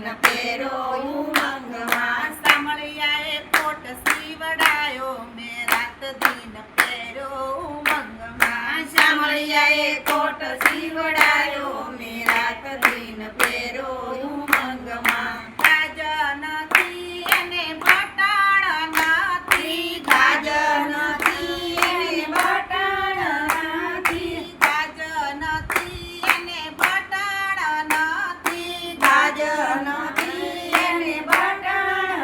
દીન પેરો ઉમંગમાં સામળિયાએ કોટ સીવડાયો મેં રાત દીન પેરો ઉમંગમાં શામળિયાએ કોટ સીવડાયો મેં રાત દીન પેરો ઉમંગમાં ગાજ નથી એને બટાણ નથી ગાજ નથી એને બટાણ નથી ગાજ નથી એને બટાણ નથી ગાજ નથી એને બટાણ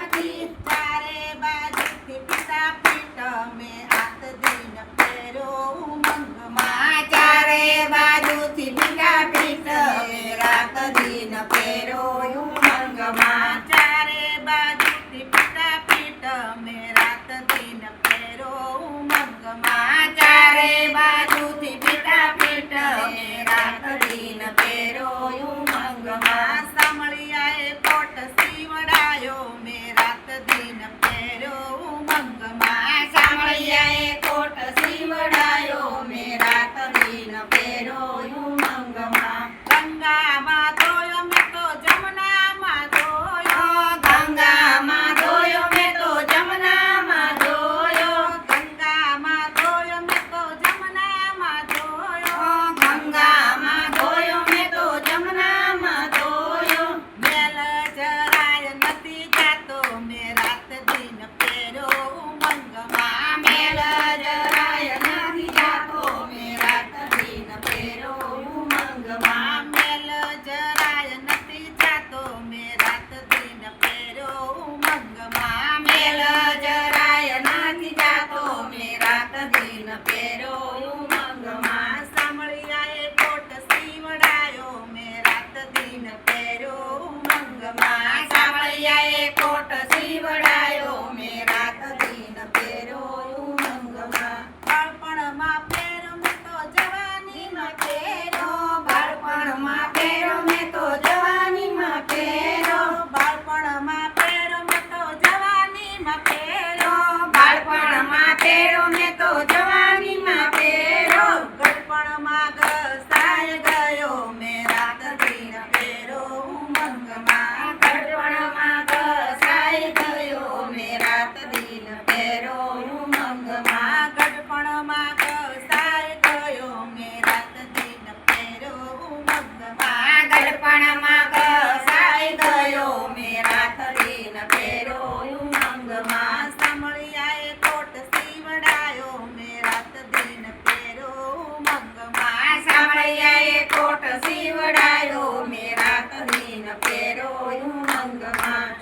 નથી ચારે બાજુથી પિતા પીટ મેં રાત દીન પેરો ઉમંગમાં ચારે બાજુથી પીટા પીટ મેં રાત દીન પેરો ઉમંગમાં ચારે બાજુથી પિતા પીટ મેં રાત દીન પેરો ઉમંગમાં ચારે બાજુથી પીટા પીટ મેં રાત દીન પેરો ઉમંગમાં સામળિયાએ કોટ સીવડાયો મેં રાત દીન પેરો ઉમંગમાં શામળિયાએ કોટ સીવડાયો મેં રાત દીન પેરો ઉમંગમાં ગંગામાં ધોયો મેં તો જમનામાં ધોયો ગંગામાં ધોયો મેં તો જમનામાં ધોયો ગંગામાં ધોયો મેં તો જમનામાં ધોયો ગંગામાં ધોયો મેં તો જમનામાં ધોયો મેલ જરાય નથી જાતો મેં રાત દીન પેરો ઉમંગમાં મેલ જરાય નથી જાતો મેં રાત દીન પેરો ઉમંગમાં મેલ જરાય નથી જાતો મેં રાત દીન પેરો ઉમંગમાં મેલ જરાય નથી જાતો મેં રાત દીન પેરો ઉમંગમાં સામળિયાએ કોટ સીવડાયો મેં રાત દીન પેરો ઉમંગમાં શામળિયાએ કોટ સીવડાયો મેં રાત દીન પેરો ઉમંગમાં બાળપણમાં પેરો મેં તો જવાનીમાં પેરો બાળપણમાં પેરો મેં તો જવાનીમાં પેરો બાળપણમાં પેરો મેં તો જવાનીમાં પેરો બાળપણમાં પેરો મેં તો જવાનીમાં પેરો ગળપણમાં ઘસાઈ ગયો મેં રાત દીન પેરો ઉમંગમાં ગળપણમાં ઘસાઈ ગયો મેં રાત દીન પેરો ઉમંગમાં ગળપણમાં ઘસાઈ ગયો મેં રાત દીન પેરો ઉમંગમાં ગળપણમાં ઘસાઈ ગયો મેં રાત દીન પેરો ઉમંગમાં સામળિયાએ કોટ સીવડાયો મેં રાત દીન પેરો ઉમંગમાં શામળિયાએ કોટ સીવડાયો મેં રાત દીન પેરો ઉમંગમાં